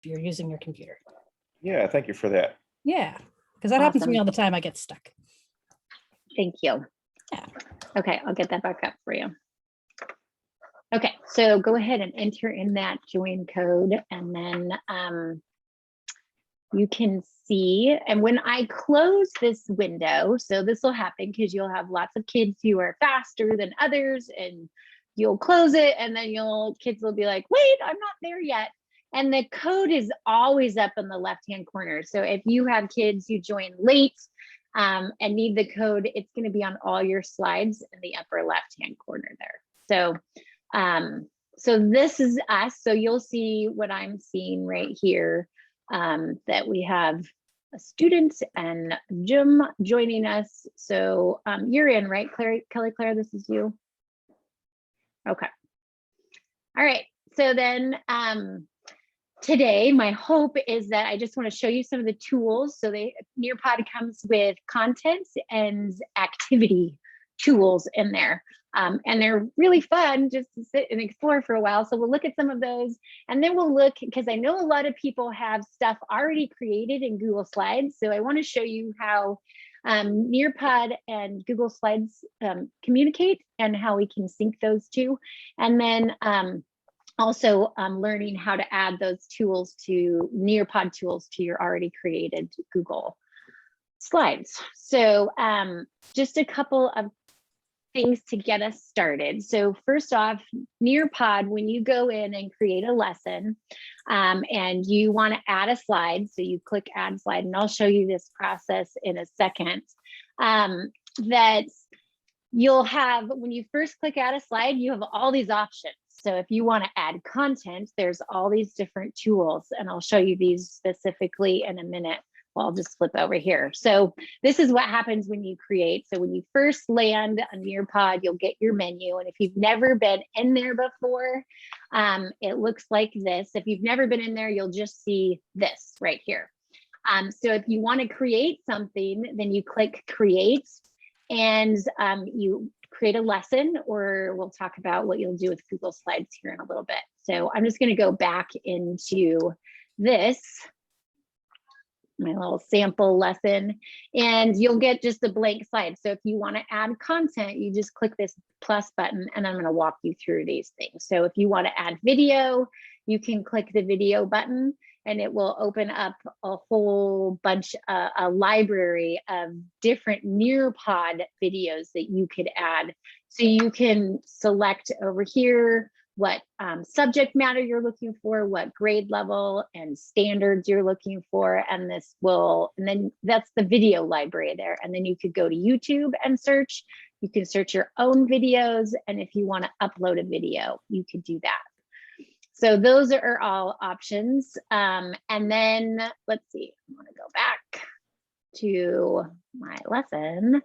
if you're using your computer. Yeah, thank you for that. Yeah, because that happens to me all the time. I get stuck. Thank you. Yeah. Okay, I'll get that back up for you. Okay, so go ahead and enter in that join code, and then you can see, and when I close this window, so this will happen because you'll have lots of kids who are faster than others, and you'll close it, and then kids will be like, wait, I'm not there yet. And the code is always up in the left-hand corner. So if you have kids who join late and need the code, it's going to be on all your slides in the upper left-hand corner there. So this is us. So you'll see what I'm seeing right here, that we have a student and Jim joining us. So you're in, right, Kelly Claire, this is you. Okay. All right. So then today, my hope is that I just want to show you some of the tools. So Nearpod comes with content and activity tools in there. And they're really fun just to sit and explore for a while. So we'll look at some of those, and then we'll look, because I know a lot of people have stuff already created in Google Slides. So I want to show you how Nearpod and Google Slides communicate and how we can sync those two. And then also learning how to add those tools to Nearpod tools to your already created Google Slides. So just a couple of things to get us started. So first off, Nearpod, when you go in and create a lesson and you want to add a slide, so you click add slide, and I'll show you this process in a second, that you'll have, when you first click add a slide, you have all these options. So if you want to add content, there's all these different tools, and I'll show you these specifically in a minute. Well, I'll just flip over here. So this is what happens when you create. So when you first land on Nearpod, you'll get your menu. And if you've never been in there before, it looks like this. If you've never been in there, you'll just see this right here. So if you want to create something, then you click create, and you create a lesson, or we'll talk about what you'll do with Google Slides here in a little bit. So I'm just going to go back into this, my little sample lesson, and you'll get just a blank slide. So if you want to add content, you just click this plus button, and I'm going to walk you through these things. So if you want to add video, you can click the video button, and it will open up a whole bunch, a library of different Nearpod videos that you could add. So you can select over here what subject matter you're looking for, what grade level and standards you're looking for, and this will, and then that's the video library there. And then you could go to YouTube and search. You can search your own videos, and if you want to upload a video, you could do that. So those are all options. And then let's see, I want to go back to my lesson.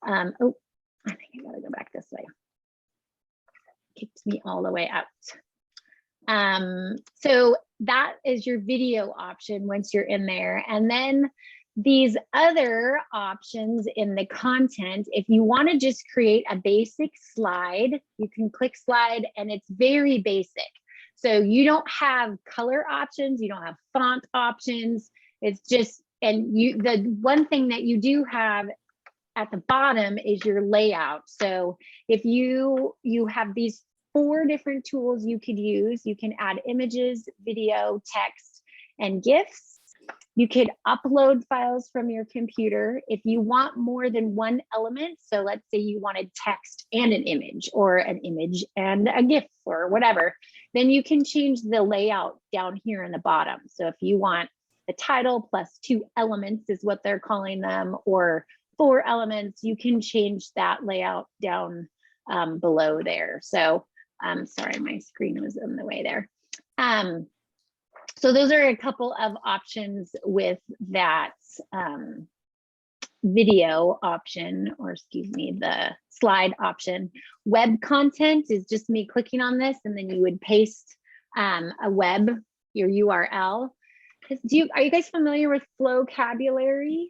Oh, I think I gotta go back this way. Kicked me all the way out. So that is your video option once you're in there. And then these other options in the content, if you want to just create a basic slide, you can click slide, and it's very basic. So you don't have color options, you don't have font options. It's just, and the one thing that you do have at the bottom is your layout. So if you have these 4 different tools you could use, you can add images, video, text, and GIFs. You could upload files from your computer. If you want more than one element, so let's say you wanted text and an image, or an image and a GIF, or whatever, then you can change the layout down here in the bottom. So if you want the title plus 2 elements is what they're calling them, or 4 elements, you can change that layout down below there. So sorry, my screen was in the way there. So those are a couple of options with that video option, or excuse me, the slide option. Web content is just me clicking on this, and then you would paste a web, your URL. Are you guys familiar with Flowcabulary?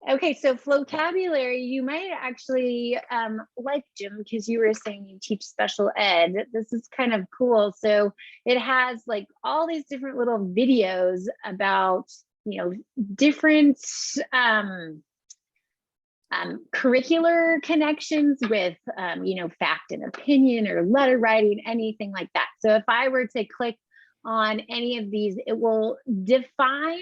Okay, so vocabulary, you might actually like Jim, because you were saying you teach special ed. This is kind of cool. So it has like all these different little videos about, you know, different curricular connections with, you know, fact and opinion or letter writing, anything like that. So if I were to click on any of these, it will define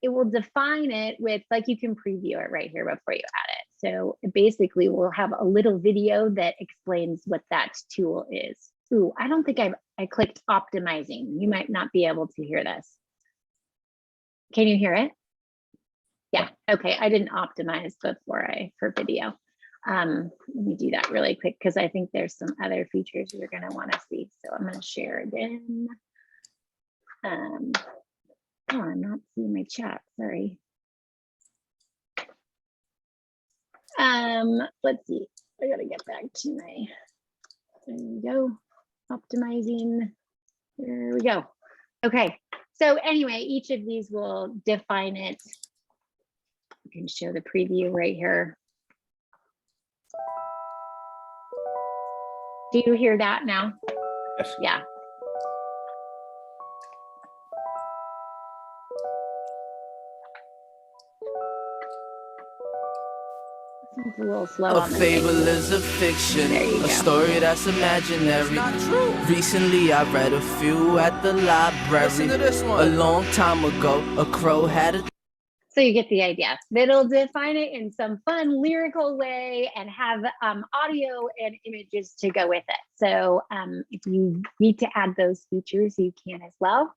it with, like, you can preview it right here before you add it. So it basically will have a little video that explains what that tool is. Ooh, I don't think I clicked optimizing. You might not be able to hear this. Can you hear it? Yeah, okay, I didn't optimize for video. Let me do that really quick, because I think there's some other features you're gonna wanna see. So I'm gonna share again. Oh, I'm not seeing my chat, sorry. Let's see, I gotta get back to my, there we go, optimizing, there we go. Okay, so anyway, each of these will define it. You can show the preview right here. Do you hear that now? Yes. Yeah. It's a little slow. A fable is a fiction, a story that's imaginary. Recently I read a few at the library. Listen to this one. A long time ago, a crow had a... So you get the idea. It'll define it in some fun lyrical way and have audio and images to go with it. So if you need to add those features, you can as well.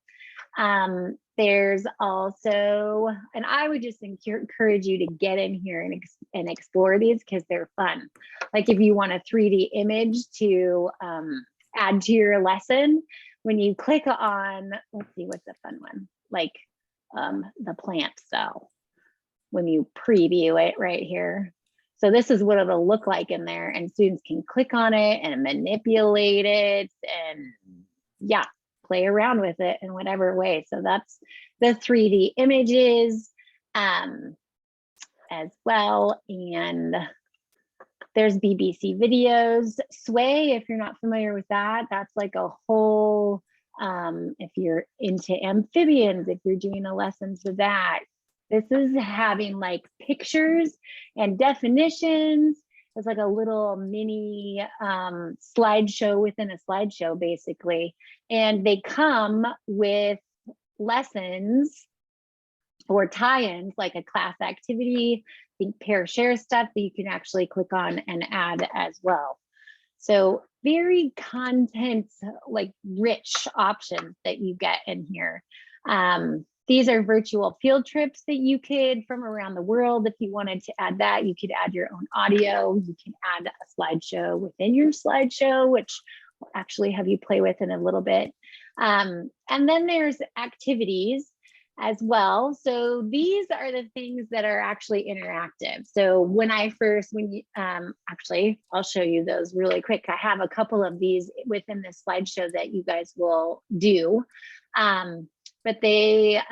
There's also, and I would just encourage you to get in here and explore these, because they're fun. Like if you want a 3D image to add to your lesson, when you click on, let's see, what's a fun one? Like the plant cell, when you preview it right here. So this is what it'll look like in there, and students can click on it and manipulate it and yeah, play around with it in whatever way. So that's the 3D images as well. And there's BBC videos. Sway, if you're not familiar with that, that's like a whole, if you're into amphibians, if you're doing a lesson for that, this is having like pictures and definitions. It's like a little mini slideshow within a slideshow, basically. And they come with lessons or tie-ins, like a class activity, I think pair share stuff that you can actually click on and add as well. So very content, like rich options that you get in here. These are virtual field trips that you could, from around the world. If you wanted to add that, you could add your own audio. You can add a slideshow within your slideshow, which we'll actually have you play with in a little bit. And then there's activities as well. So these are the things that are actually interactive. So when actually, I'll show you those really quick. I have a couple of these within this slideshow that you guys will do. But they're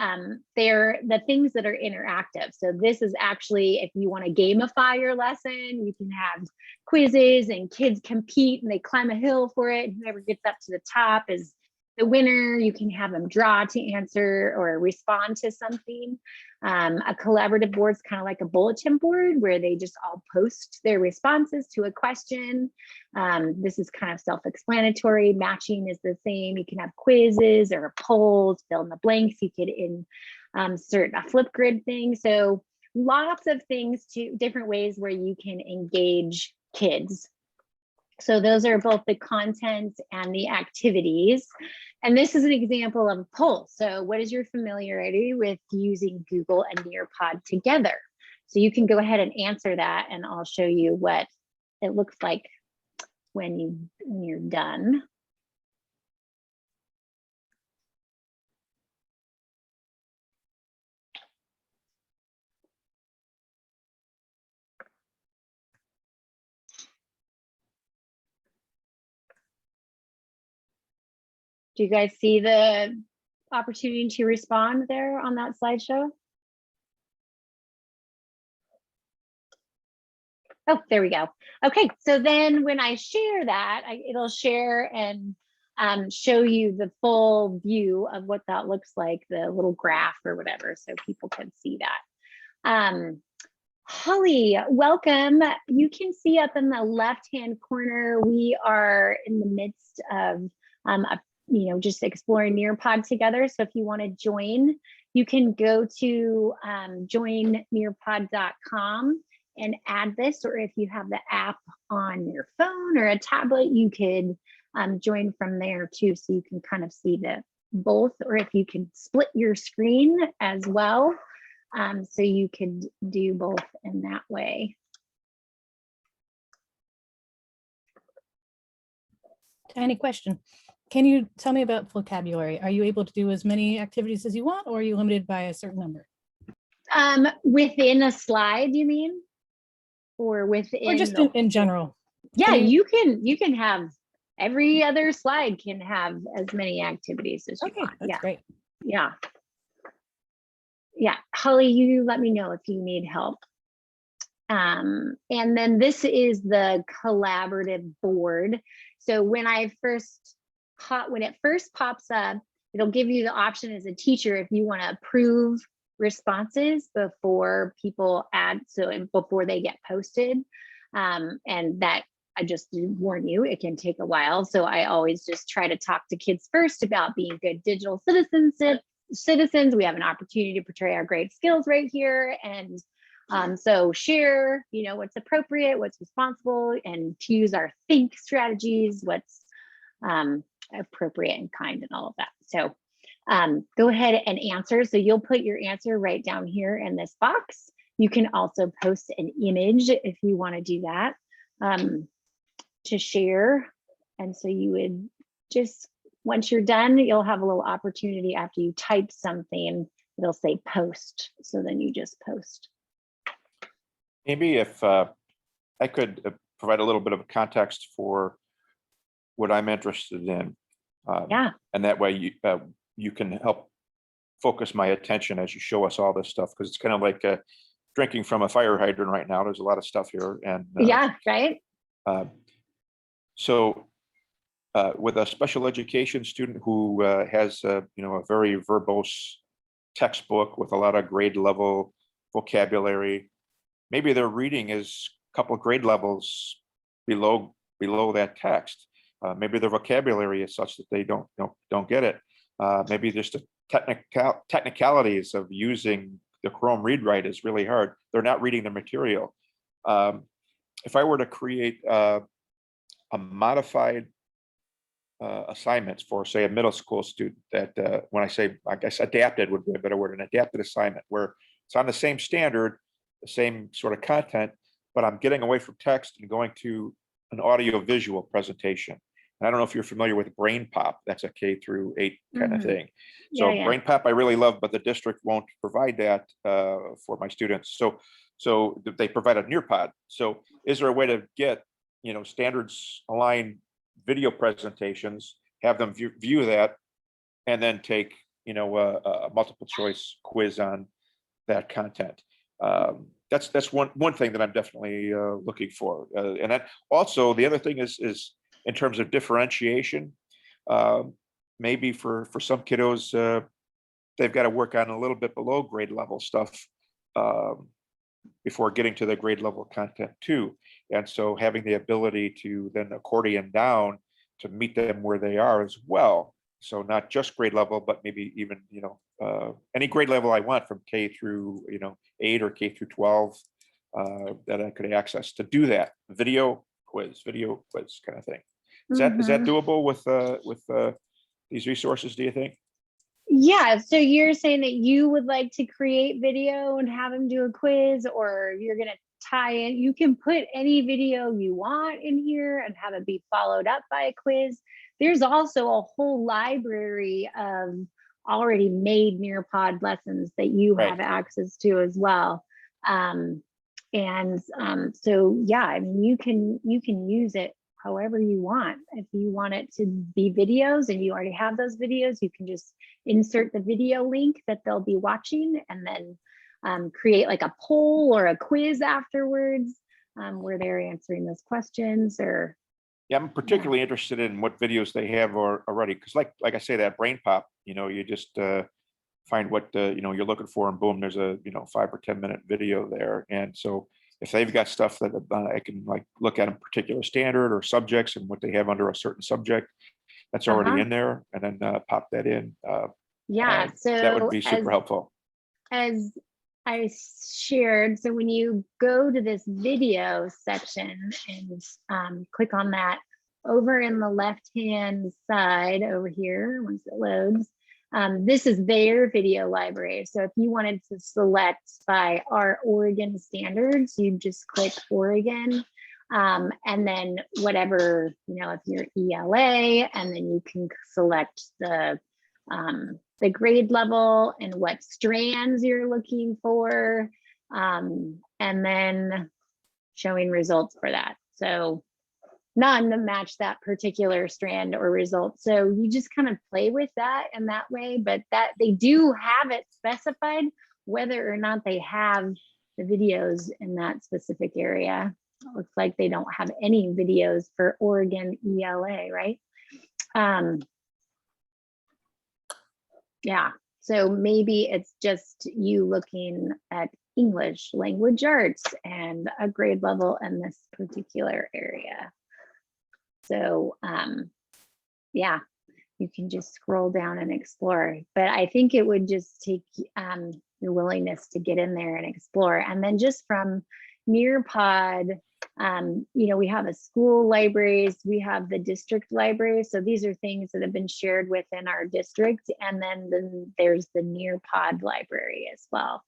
the things that are interactive. So this is actually, if you want to gamify your lesson, you can have quizzes and kids compete and they climb a hill for it. Whoever gets up to the top is the winner. You can have them draw to answer or respond to something. A collaborative board is kind of like a bulletin board where they just all post their responses to a question. This is kind of self-explanatory. Matching is the same. You can have quizzes or polls, fill in the blanks. You could insert a Flipgrid thing. So lots of things, to different ways where you can engage kids. So those are both the content and the activities. And this is an example of a poll. So what is your familiarity with using Google and Nearpod together? So you can go ahead and answer that, and I'll show you what it looks like when you're done. Do you guys see the opportunity to respond there on that slideshow? Oh, there we go. Okay, so then when I share that, it'll share and show you the full view of what that looks like, the little graph or whatever, so people can see that. Holly, welcome. You can see up in the left-hand corner, we are in the midst of just exploring Nearpod together. So if you want to join, you can go to joinnearpod.com and add this, or if you have the app on your phone or a tablet, you could join from there too, so you can kind of see the both, or if you can split your screen as well, so you could do both in that way. Tiny question. Can you tell me about vocabulary? Are you able to do as many activities as you want, or are you limited by a certain number? Within a slide, you mean? Or within, or just in general? Yeah, you can have every other slide can have as many activities as you want. That's great. Yeah. Holly, you let me know if you need help. And then this is the collaborative board. So when it first pops up, it'll give you the option as a teacher if you want to approve responses before people before they get posted. And that, I just warn you, it can take a while. So I always just try to talk to kids first about being good digital citizens. We have an opportunity to portray our great skills right here. And so share, what's appropriate, what's responsible, and to use our think strategies, what's appropriate and kind and all of that. So go ahead and answer. So you'll put your answer right down here in this box. You can also post an image if you want to do that to share. And so you would just, once you're done, you'll have a little opportunity after you type something, it'll say post. So then you just post. Maybe if I could provide a little bit of context for what I'm interested in. And that way you can help focus my attention as you show us all this stuff, because it's kind of like drinking from a fire hydrant right now. There's a lot of stuff here. And right. So with a special education student who has a very verbose textbook with a lot of grade level vocabulary, maybe their reading is a couple of grade levels below that text. Maybe their vocabulary is such that they don't get it. Maybe just the technicalities of using the Chrome read write is really hard. They're not reading the material. If I were to create a modified assignments for, say, a middle school student, that when I guess adapted would be a better word, an adapted assignment where it's on the same standard, the same sort of content, but I'm getting away from text and going to an audio visual presentation. And I don't know if you're familiar with Brain Pop. That's a K-8 kind of thing. So Brain Pop I really love, but the district won't provide that for my students. So they provide a Nearpod. So is there a way to get standards aligned video presentations, have them view that, and then take a multiple choice quiz on that content? That's one thing that I'm definitely looking for. And then also the other thing is in terms of differentiation, maybe for some kiddos, they've got to work on a little bit below grade level stuff before getting to the grade level content too. And so having the ability to then accordion down to meet them where they are as well. So not just grade level, but maybe even, any grade level I want from K through, 8 or K through 12 that I could access to do that video quiz kind of thing. Is that doable with these resources, do you think? Yeah, so you're saying that you would like to create video and have them do a quiz, or you're going to tie in, you can put any video you want in here and have it be followed up by a quiz. There's also a whole library of already made Nearpod lessons that you have access to as well. So yeah, I mean, you can use it however you want. If you want it to be videos and you already have those videos, you can just insert the video link that they'll be watching and then create like a poll or a quiz afterwards. where they're answering those questions or. Yeah, I'm particularly interested in what videos they have already, because like I say, that brain pop, you just find what you're looking for, and boom, there's a 5 or 10 minute video there. And so if they've got stuff that I can like look at a particular standard or subjects and what they have under a certain subject, that's already in there, and then pop that in. Yeah, so that would be super helpful. As I shared, so when you go to this video section and click on that, over in the left hand side over here, once it loads, this is their video library. So if you wanted to select by our Oregon standards, you just click Oregon, and then whatever, if you're ELA, and then you can select the grade level and what strands you're looking for, and then showing results for that. So none to match that particular strand or result. So you just kind of play with that in that way, but that they do have it specified whether or not they have the videos in that specific area. It looks like they don't have any videos for Oregon ELA, right? Yeah, so maybe it's just you looking at English language arts and a grade level in this particular area. So yeah, you can just scroll down and explore, but I think it would just take your willingness to get in there and explore. And then just from Nearpod, we have a school libraries, we have the district library. So these are things that have been shared within our district. And then there's the Nearpod library as well.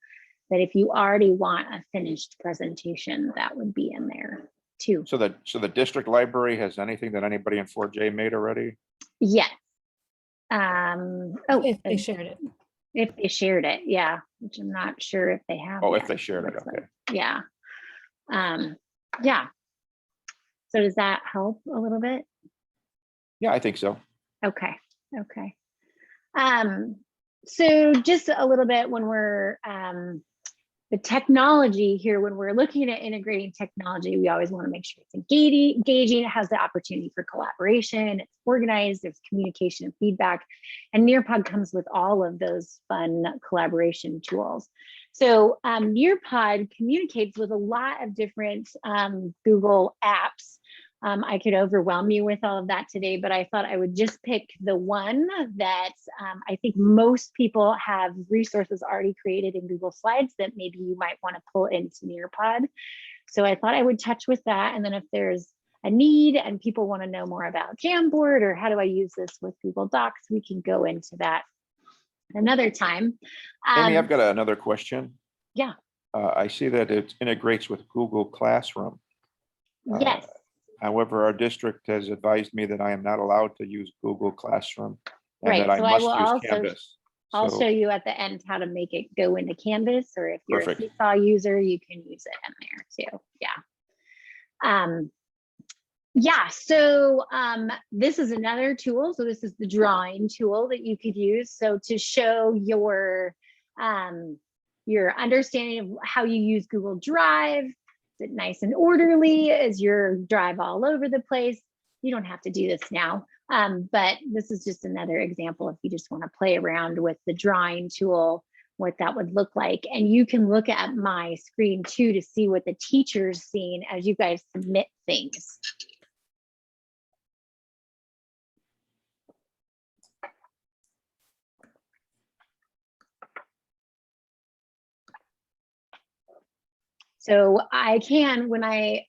That if you already want a finished presentation, that would be in there too. So the district library has anything that anybody in 4J made already? Yes. If they shared it. If they shared it, yeah, which I'm not sure if they have. Oh, yet. if they shared it, okay. Yeah. Yeah. So does that help a little bit? Yeah, I think so. Okay. So just a little bit when we're the technology here, when we're looking at integrating technology, we always want to make sure it's engaging, it has the opportunity for collaboration, it's organized, there's communication and feedback, and Nearpod comes with all of those fun collaboration tools. So Nearpod communicates with a lot of different Google apps. I could overwhelm you with all of that today, but I thought I would just pick the one that I think most people have resources already created in Google Slides that maybe you might want to pull into Nearpod. So I thought I would touch with that. And then if there's a need and people want to know more about Jamboard or how do I use this with Google Docs, we can go into that another time. Amy, I've got another question. Yeah. I see that it integrates with Google Classroom. Yes. However, our district has advised me that I am not allowed to use Google Classroom and Right, that I so must use Canvas. I'll So- show you at the end how to make it go into Canvas, or if you're Perfect. a Seesaw user, you can use it in there too. Yeah. Yeah, so this is another tool. So this is the drawing tool that you could use. So to show your understanding of how you use Google Drive, is it nice and orderly? Is your drive all over the place? You don't have to do this now, but this is just another example if you just want to play around with the drawing tool, what that would look like. And you can look at my screen too to see what the teacher's seeing as you guys submit things. So I can,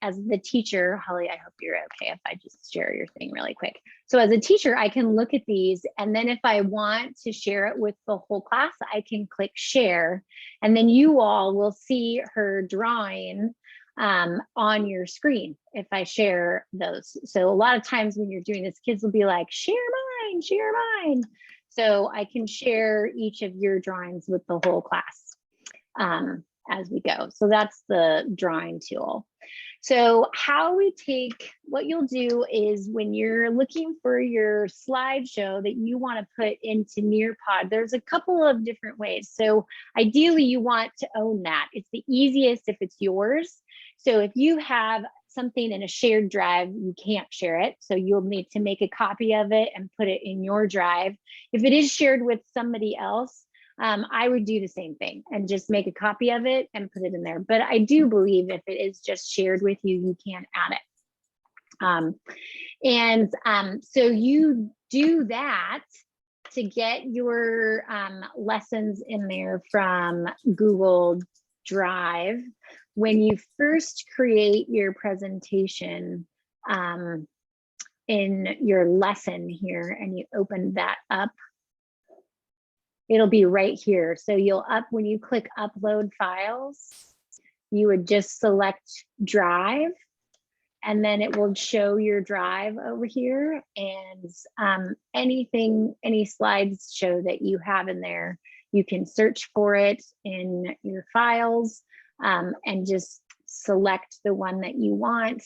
as the teacher, Holly, I hope you're okay if I just share your thing really quick. So as a teacher, I can look at these, and then if I want to share it with the whole class, I can click share, and then you all will see her drawing on your screen if I share those. So a lot of times when you're doing this, kids will be like, share mine, share mine. So I can share each of your drawings with the whole class. As we go. So that's the drawing tool. So what you'll do is when you're looking for your slideshow that you want to put into Nearpod, there's a couple of different ways. So ideally you want to own that. It's the easiest if it's yours. So if you have something in a shared drive, you can't share it. So you'll need to make a copy of it and put it in your drive. If it is shared with somebody else, I would do the same thing and just make a copy of it and put it in there. But I do believe if it is just shared with you, you can add it. So you do that to get your lessons in there from Google Drive. When you first create your presentation in your lesson here and you open that up, it'll be right here. So when you click upload files, you would just select drive and then it will show your drive over here, and any slideshow that you have in there, you can search for it in your files and just select the one that you want,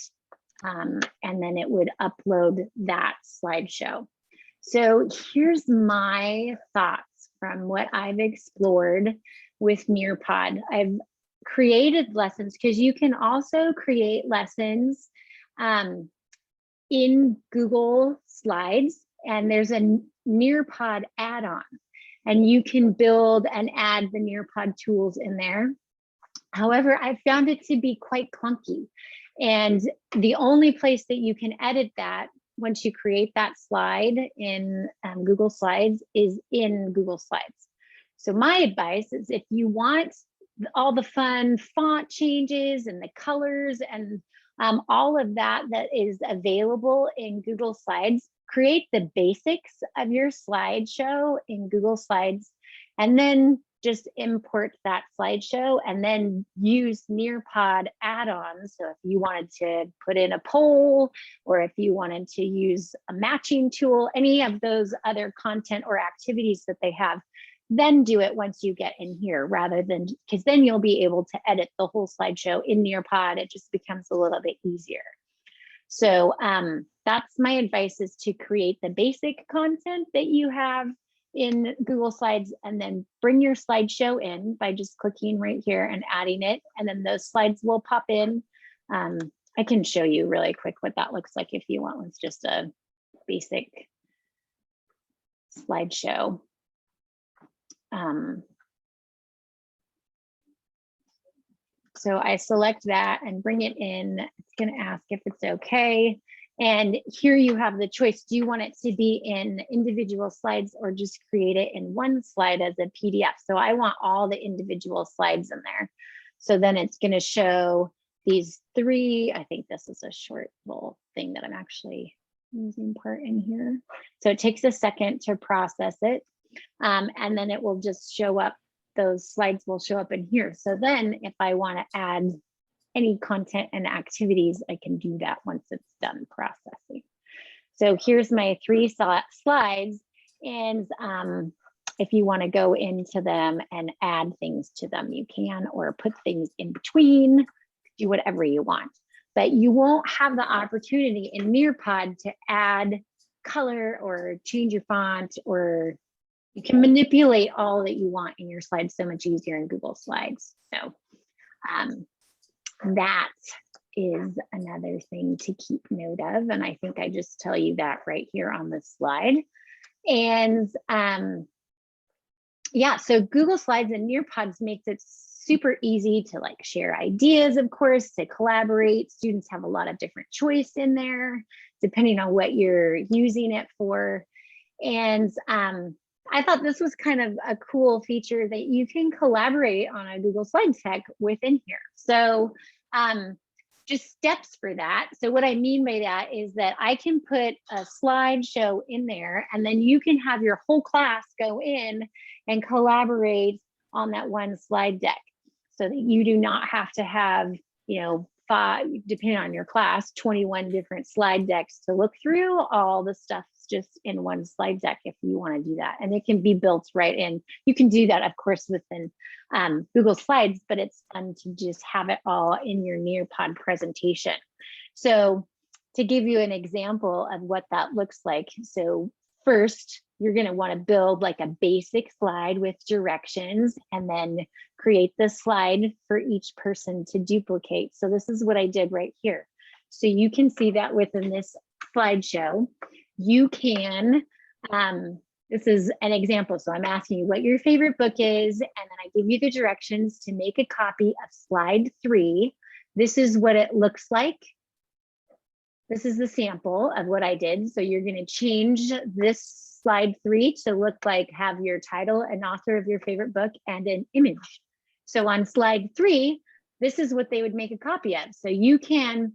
and then it would upload that slideshow. So here's my thoughts from what I've explored with Nearpod. I've created lessons because you can also create lessons in Google Slides, and there's a Nearpod add-on, and you can build and add the Nearpod tools in there. However, I found it to be quite clunky, and the only place that you can edit that once you create that slide in Google Slides is in Google Slides. So my advice is if you want all the fun font changes and the colors and all of that is available in Google Slides, create the basics of your slideshow in Google Slides, and then just import that slideshow and then use Nearpod add-ons. So if you wanted to put in a poll, or if you wanted to use a matching tool, any of those other content or activities that they have, then do it once you get in here, rather than, because then you'll be able to edit the whole slideshow in Nearpod. It just becomes a little bit easier. So that's my advice, is to create the basic content that you have in Google Slides and then bring your slideshow in by just clicking right here and adding it. And then those slides will pop in. I can show you really quick what that looks like if you want. It's just a basic slideshow. So I select that and bring it in. It's going to ask if it's okay. And here you have the choice. Do you want it to be in individual slides or just create it in one slide as a PDF? So I want all the individual slides in there. So then it's going to show these three. I think this is a short little thing that I'm actually using part in here. So it takes a second to process it. And then it will just show up. Those slides will show up in here. So then if I want to add any content and activities, I can do that once it's done processing. So here's my 3 slides. And if you want to go into them and add things to them, you can, or put things in between, do whatever you want. But you won't have the opportunity in Nearpod to add color or change your font, or you can manipulate all that you want in your slides so much easier in Google Slides. So that is another thing to keep note of. And I think I just tell you that right here on this slide. And yeah, so Google Slides and Nearpods makes it super easy to like share ideas, of course, to collaborate. Students have a lot of different choice in there, depending on what you're using it for. And I thought this was kind of a cool feature that you can collaborate on a Google Slides deck within here. So just steps for that. So what I mean by that is that I can put a slideshow in there, and then you can have your whole class go in and collaborate on that one slide deck, so that you do not have to have, you know, 5, depending on your class, 21 different slide decks to look through. All the stuff just in one slide deck if you want to do that. And it can be built right in. You can do that, of course, within Google Slides, but it's fun to just have it all in your Nearpod presentation. So to give you an example of what that looks like. So first, you're going to want to build like a basic slide with directions and then create the slide for each person to duplicate. So this is what I did right here. So you can see that within this slideshow, you can, this is an example. So I'm asking you what your favorite book is, and then I give you the directions to make a copy of slide 3. This is what it looks like. This is the sample of what I did. So you're going to change this slide 3 to look like have your title and author of your favorite book and an image. So on slide 3, this is what they would make a copy of. So you can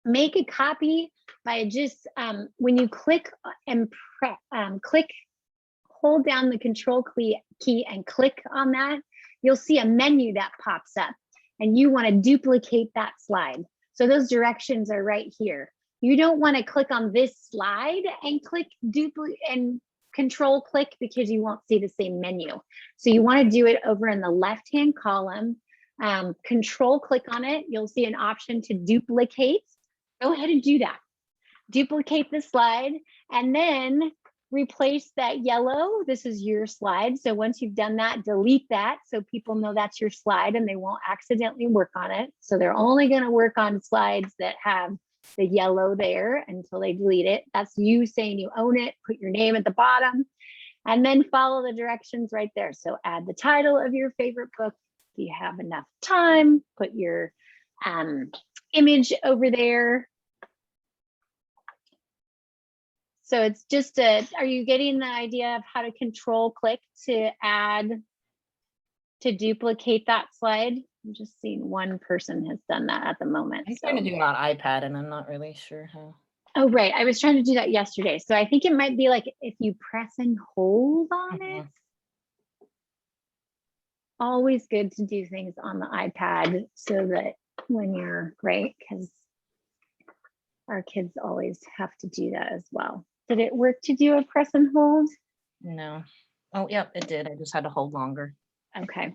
make a copy by just when you click and hold down the control key and click on that, you'll see a menu that pops up and you want to duplicate that slide. So those directions are right here. You don't want to click on this slide and click duplicate and control click because you won't see the same menu. So you want to do it over in the left-hand column, control click on it. You'll see an option to duplicate. Go ahead and do that. Duplicate the slide and then replace that yellow. This is your slide. So once you've done that, delete that so people know that's your slide and they won't accidentally work on it. So they're only going to work on slides that have the yellow there until they delete it. That's you saying you own it. Put your name at the bottom and then follow the directions right there. So add the title of your favorite book. If you have enough time, put your image over there. So it's just are you getting the idea of how to control click to duplicate that slide? I'm just seeing one person has done that at the moment. I'm trying to do it on iPad and I'm not really sure how. Oh, right. I was trying to do that yesterday. So I think it might be like if you press and hold on it. Always good to do things on the iPad so that when you're right, because our kids always have to do that as well. Did it work to do a press and hold? No. Oh, yep, it did. I just had to hold longer. Okay.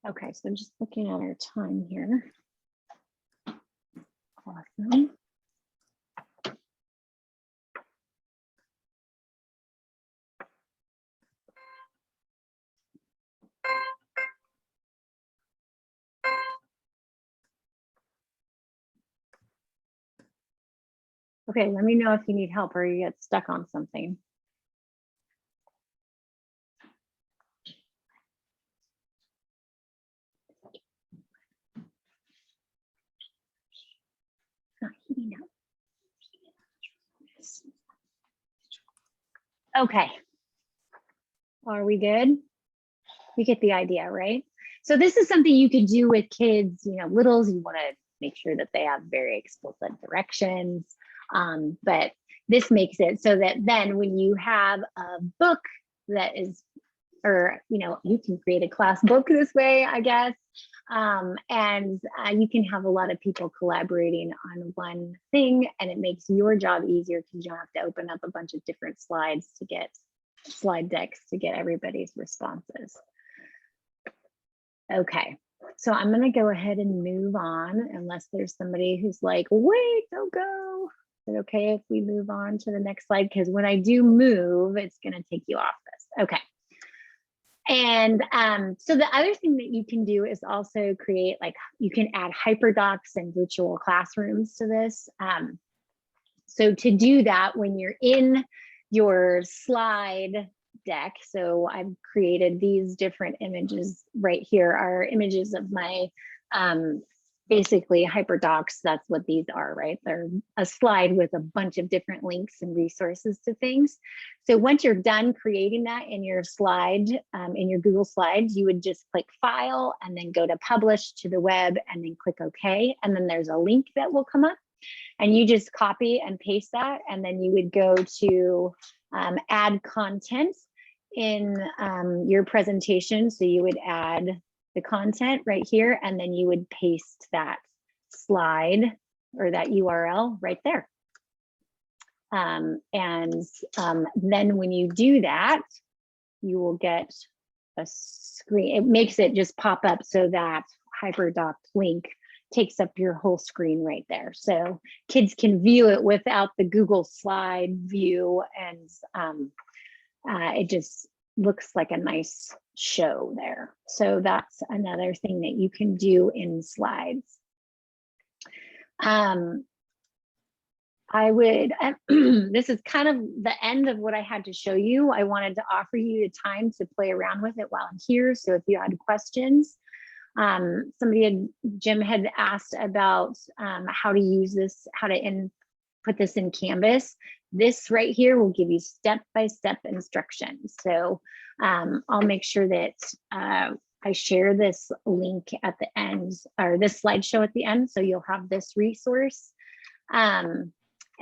Okay, so I'm just looking at our time here. Awesome. Okay, let me know if you need help or you get stuck on something. Not heating up. Okay. Are we good? You get the idea, right? So this is something you could do with kids, you know, littles. You want to make sure that they have very explicit directions. But this makes it so that then when you have a book that is, or, you know, you can create a class book this way, I guess. And you can have a lot of people collaborating on one thing and it makes your job easier because you don't have to open up a bunch of different slides to get slide decks to get everybody's responses. Okay, so I'm going to go ahead and move on unless there's somebody who's like, wait, don't go. Is it okay if we move on to the next slide? Because when I do move, it's going to take you off this. Okay. And so the other thing that you can do is also create, like, you can add hyperdocs and virtual classrooms to this. So to do that, when you're in your slide deck, so I've created these different images right here are images of my basically hyperdocs. That's what these are, right? They're a slide with a bunch of different links and resources to things. So once you're done creating that in your slide, in your Google Slides, you would just click File and then go to Publish to the web and then click OK. And then there's a link that will come up and you just copy and paste that. And then you would go to add content in your presentation. So you would add the content right here, and then you would paste that slide or that URL right there. Then when you do that, you will get a screen. It makes it just pop up so that hyperdoc link takes up your whole screen right there. So kids can view it without the Google slide view, and it just looks like a nice show there. So that's another thing that you can do in slides. I would, this is kind of the end of what I had to show you. I wanted to offer you the time to play around with it while I'm here. So if you had questions, Jim had asked about how to use this, how to put this in Canvas. This right here will give you step-by-step instructions. So I'll make sure that I share this link at the end, or this slideshow at the end, so you'll have this resource.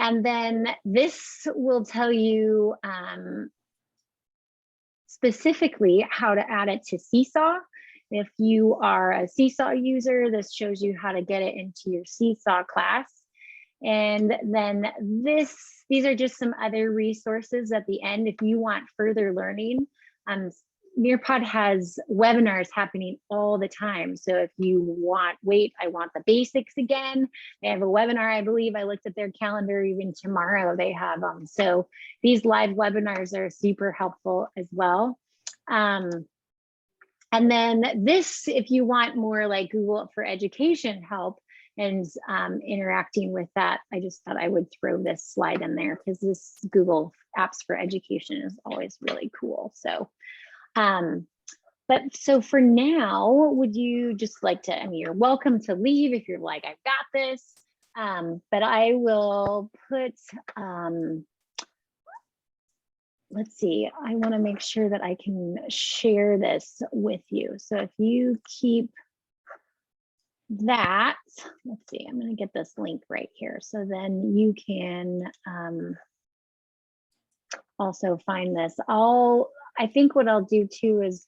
And then this will tell you specifically how to add it to Seesaw. If you are a Seesaw user, this shows you how to get it into your Seesaw class. And then these are just some other resources at the end if you want further learning. Nearpod has webinars happening all the time. So if you want, I want the basics again, they have a webinar, I believe. I looked at their calendar, even tomorrow they have them. So these live webinars are super helpful as well. And then this, if you want more like Google for Education help and interacting with that, I just thought I would throw this slide in there because this Google Apps for Education is always really cool. So but so for now, would you just like to, I mean, you're welcome to leave if you're like, I've got this, but I will put, let's see, I want to make sure that I can share this with you. So if you keep that, let's see, I'm going to get this link right here. So then you can also find this. I think what I'll do too is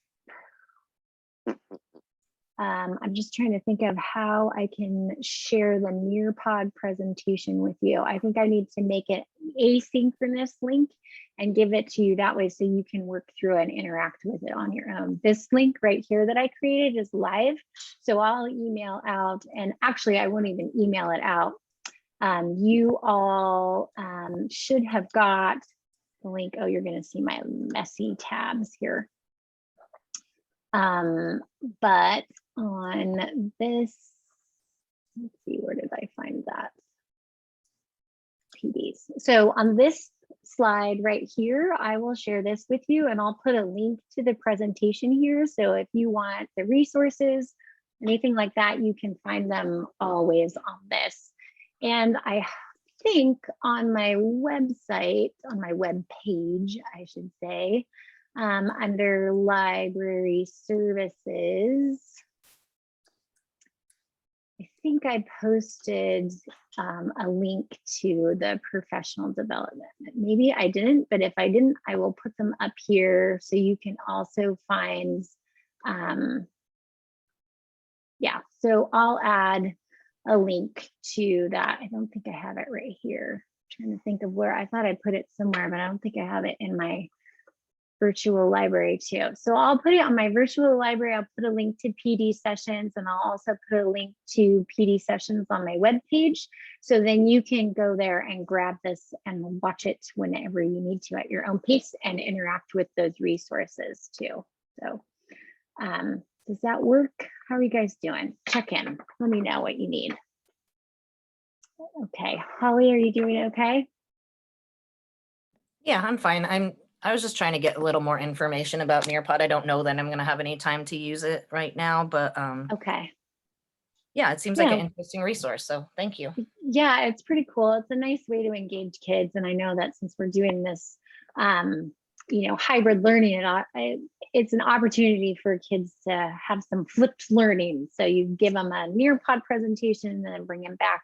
I'm just trying to think of how I can share the Nearpod presentation with you. I think I need to make it asynchronous link and give it to you that way so you can work through and interact with it on your own. This link right here that I created is live. So I'll email out, and actually I won't even email it out. You all should have got the link. Oh, you're going to see my messy tabs here. But on this, let's see, where did I find that? PDs. So on this slide right here, I will share this with you, and I'll put a link to the presentation here. So if you want the resources, anything like that, you can find them always on this. And I think on my website, on my web page, I should say, under library services, I think I posted a link to the professional development. Maybe I didn't, but if I didn't, I will put them up here so you can also find, yeah, so I'll add a link to that. I don't think I have it right here. I'm trying to think of where, I thought I put it somewhere, but I don't think I have it in my virtual library too. So I'll put it on my virtual library. I'll put a link to PD sessions, and I'll also put a link to PD sessions on my webpage. So then you can go there and grab this and watch it whenever you need to at your own pace and interact with those resources too. So does that work? How are you guys doing? Check in. Let me know what you need. Okay, Holly, are you doing okay? Yeah, I'm fine. I was just trying to get a little more information about Nearpod. I don't know that I'm going to have any time to use it right now, but okay. Yeah, it seems like an interesting resource. So thank you. Yeah, it's pretty cool. It's a nice way to engage kids. And I know that since we're doing this, hybrid learning, it's an opportunity for kids to have some flipped learning. So you give them a Nearpod presentation and then bring them back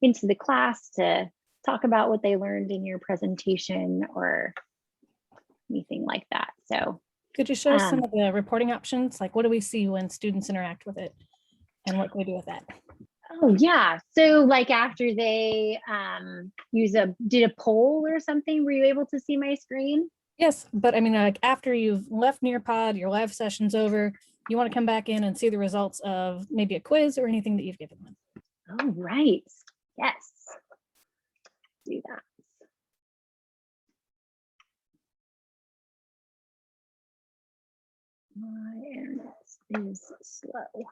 into the class to talk about what they learned in your presentation or anything like that. So Could you show us some Um, of the reporting options? Like what do we see when students interact with it? And what can we do with that? Oh yeah. So like after they did a poll or something, were you able to see my screen? Yes, but I mean, like after you've left Nearpod, your live session's over, you want to come back in and see the results of maybe a quiz or anything that you've given them. Oh, right. Yes. Do that. My internet is slow.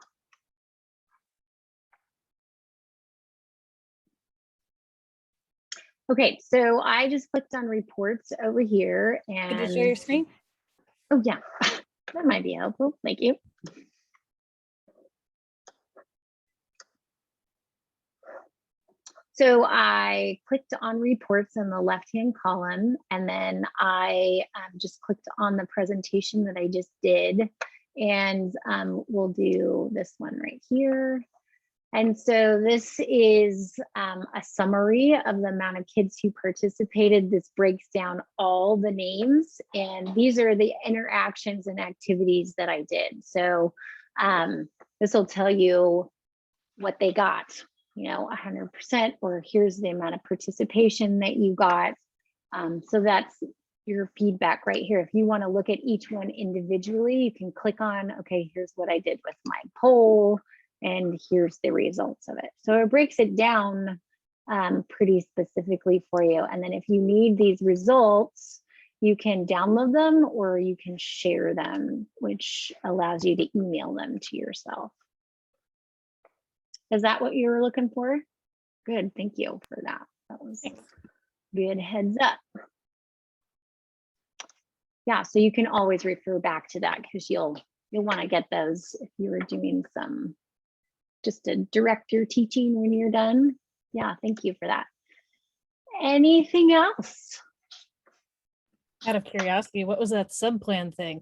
Okay, so I just clicked on reports over here Could you share your and, screen? oh yeah, that might be helpful. Thank you. So I clicked on reports in the left-hand column, and then I just clicked on the presentation that I just did, and we'll do this one right here. And so this is a summary of the amount of kids who participated. This breaks down all the names, and these are the interactions and activities that I did. So this will tell you what they got, you know, 100%, or here's the amount of participation that you got. So that's your feedback right here. If you want to look at each one individually, you can click on, okay, here's what I did with my poll, and here's the results of it. So it breaks it down pretty specifically for you. And then if you need these results, you can download them or you can share them, which allows you to email them to yourself. Is that what you were looking for? Good, thank you for that. That was good heads up. Yeah, so you can always refer back to that because you'll want to get those if you were doing some, just to direct your teaching when you're done. Yeah, thank you for that. Anything else? Out of curiosity, what was that subplan thing?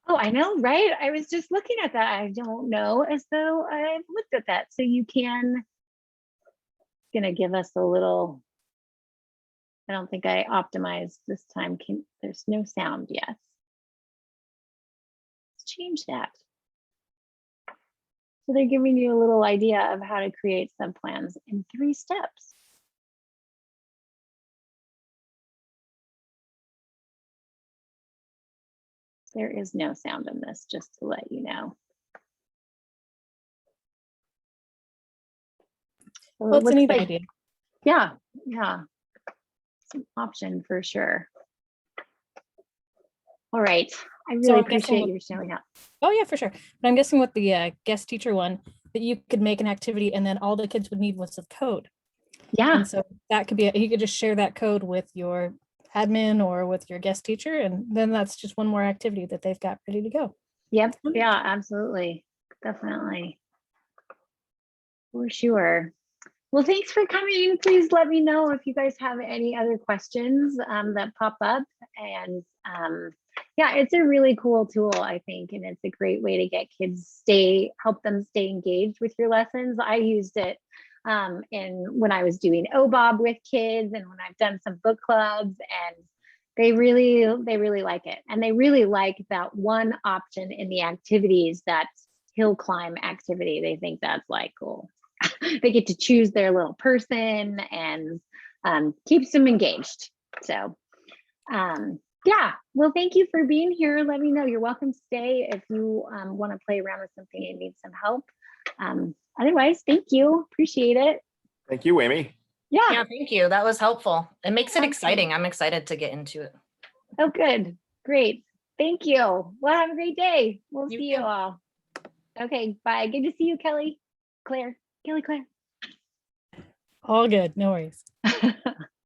Oh, I know, right? I was just looking at that. I don't know as though I've looked at that. So you can, gonna give us a little, I don't think I optimized this time. There's no sound yet. Let's change that. So they're giving you a little idea of how to create subplans in 3 steps. There is no sound in this, just to let you know. So Well, it's a neat like, idea. yeah, it's an option for sure. All right, I really I'm appreciate guessing you showing up. Oh yeah, for sure. But I'm guessing with the guest teacher one, that you could make an activity and then all the kids would need was the code. Yeah, And so that could be, you could just share that code with your admin or with your guest teacher. And then that's just one more activity that they've got ready to go. yep, yeah, absolutely, definitely, for sure. Well, thanks for coming. Please let me know if you guys have any other questions that pop up. And yeah, it's a really cool tool, I think, and it's a great way to get kids help them stay engaged with your lessons. I used it when I was doing OBOB with kids and when I've done some book clubs, and they really like it. And they really like that one option in the activities, that hill climb activity. They think that's like cool. They get to choose their little person, and keeps them engaged. So yeah, well, thank you for being here. Let me know. You're welcome to stay if you want to play around with something and need some help. Otherwise, thank you. Appreciate it. Thank you, Amy. Yeah, thank you. That was helpful. It makes it Awesome. exciting. I'm excited to get into it. Oh, good. Great. Thank you. Well, have a great day. We'll see you too. all. Okay, bye. Good to see you, Kelly. Claire. Kelly, Claire. All good, no worries.